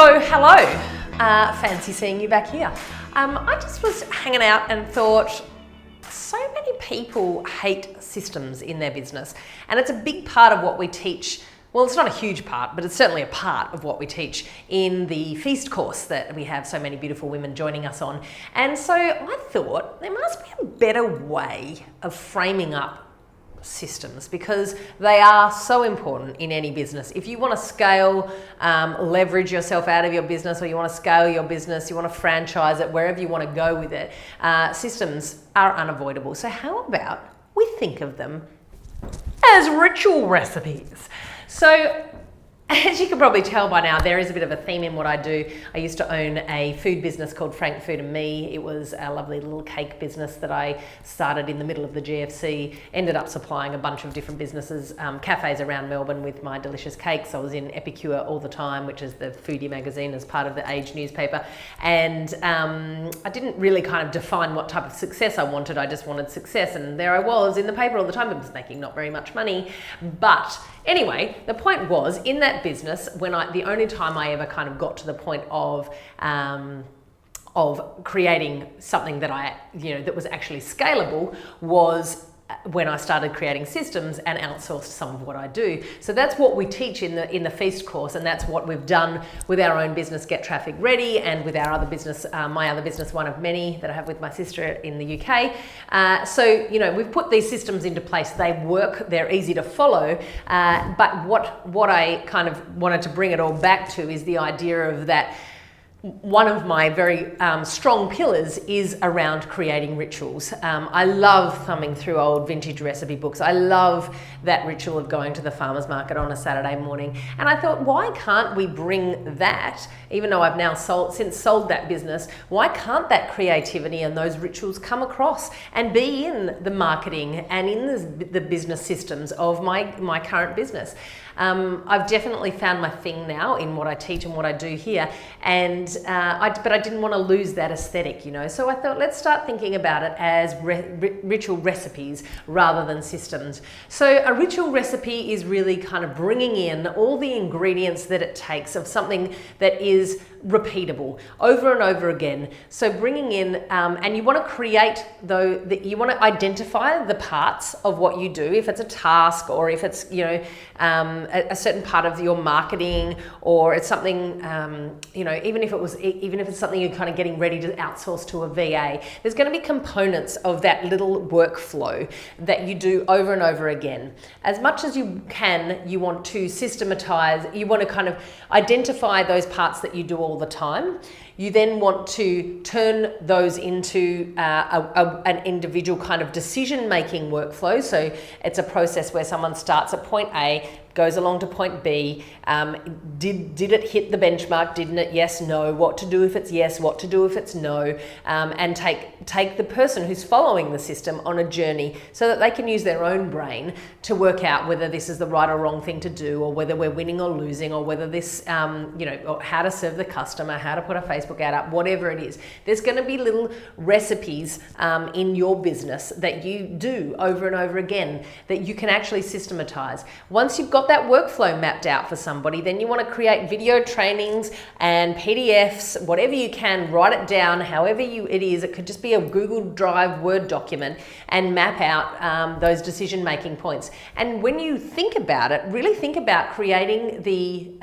So hello, fancy seeing you back here. I just was hanging out and thought, so many people hate systems in their business, and it's a big part of what we teach. Well, it's not a huge part, but it's certainly a part of what we teach in the Feast course that we have so many beautiful women joining us on. And so I thought there must be a better way of framing up systems, because they are so important in any business. If you want to scale, leverage yourself out of your business, or you want to scale your business, you want to franchise it, wherever you want to go with it, systems are unavoidable. So how about we think of them as ritual recipes? So as you can probably tell by now, there is a bit of a theme in what I do. I used to own a food business called Frank Food and Me. It was a lovely little cake business that I started in the middle of the GFC, ended up supplying a bunch of different businesses, cafes around Melbourne with my delicious cakes. I was in Epicure all the time, which is the foodie magazine as part of the Age newspaper. And I didn't really kind of define what type of success I wanted. I just wanted success. And there I was in the paper all the time. I was making not very much money. But anyway, the point was, in that business, the only time I ever kind of got to the point of creating something that that was actually scalable was when I started creating systems and outsourced some of what I do. So that's what we teach in the Feast course, and that's what we've done with our own business, Get Traffic Ready, and with our other business, my other business, one of many that I have with my sister in the UK. So we've put these systems into place. They work. They're easy to follow. But what I kind of wanted to bring it all back to is the idea of that. One of my very strong pillars is around creating rituals. I love thumbing through old vintage recipe books. I love that ritual of going to the farmer's market on a Saturday morning. And I thought, why can't we bring that, even though I've now sold that business, why can't that creativity and those rituals come across and be in the marketing and in the business systems of my current business? I've definitely found my thing now in what I teach and what I do here, but I didn't want to lose that aesthetic, So I thought, let's start thinking about it as ritual recipes rather than systems. So a ritual recipe is really kind of bringing in all the ingredients that it takes of something that is repeatable over and over again. So bringing in, and you want to create, you want to identify the parts of what you do, if it's a task or if it's, a certain part of your marketing, or it's something, even if it's something you're kind of getting ready to outsource to a VA, there's going to be components of that little workflow that you do over and over again. As much as you can, you want to systematize, you want to kind of identify those parts that you do all the time. You then want to turn those into an individual kind of decision-making workflow. So it's a process where someone starts at point A, goes along to point B. Did it hit the benchmark? Didn't it? Yes, no. What to do if it's yes? What to do if it's no? And take the person who's following the system on a journey so that they can use their own brain to work out whether this is the right or wrong thing to do, or whether we're winning or losing, or whether this, or how to serve the customer, how to put a Facebook ad up, whatever it is. There's going to be little recipes in your business that you do over and over again that you can actually systematize. Once you've got that workflow mapped out for somebody, then you want to create video trainings and PDFs, whatever you can, write it down, however it is. It could just be a Google Drive Word document, and map out those decision-making points. And when you think about it, really think about creating the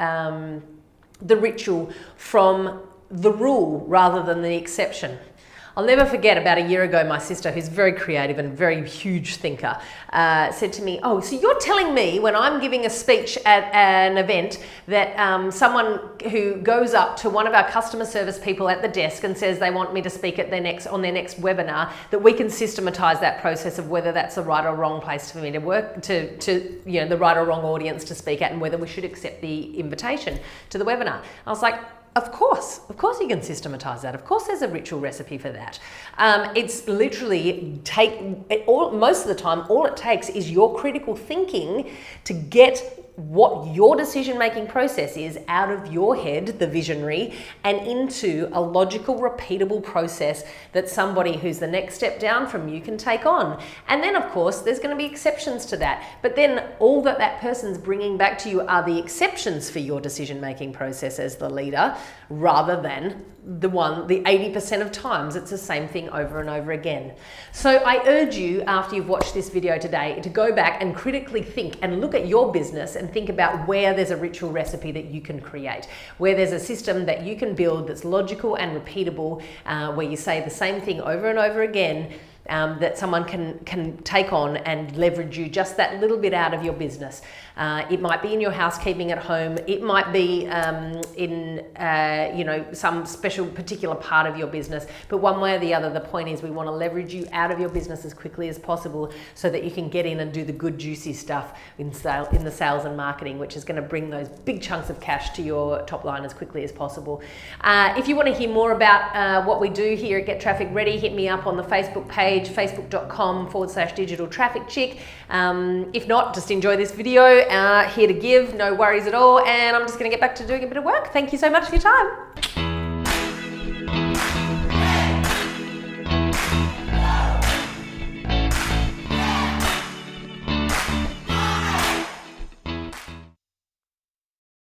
ritual from the rule rather than the exception. I'll never forget, about a year ago, my sister, who's very creative and very huge thinker, said to me, "Oh, so you're telling me when I'm giving a speech at an event that someone who goes up to one of our customer service people at the desk and says they want me to speak at on their next webinar, that we can systematize that process of whether that's the right or wrong place for me to work, to the right or wrong audience to speak at, and whether we should accept the invitation to the webinar?" I was like, Of course you can systematize that. Of course there's a ritual recipe for that. It's literally most of the time, all it takes is your critical thinking to get what your decision-making process is out of your head, the visionary, and into a logical, repeatable process that somebody who's the next step down from you can take on. And then, of course, there's going to be exceptions to that. But then all that person's bringing back to you are the exceptions for your decision-making process as the leader, rather than the 80% of times it's the same thing over and over again. So I urge you, after you've watched this video today, to go back and critically think and look at your business and think about where there's a ritual recipe that you can create, where there's a system that you can build that's logical and repeatable, where you say the same thing over and over again, that someone can take on and leverage you just that little bit out of your business. It might be in your housekeeping at home. It might be in some special particular part of your business. But one way or the other, the point is we want to leverage you out of your business as quickly as possible so that you can get in and do the good juicy stuff in the sales and marketing, which is going to bring those big chunks of cash to your top line as quickly as possible. If you want to hear more about what we do here at Get Traffic Ready, hit me up on the Facebook page, facebook.com/digital traffic chick. If not, just enjoy this video. Here to give, no worries at all. And I'm just going to get back to doing a bit of work. Thank you so much for your time.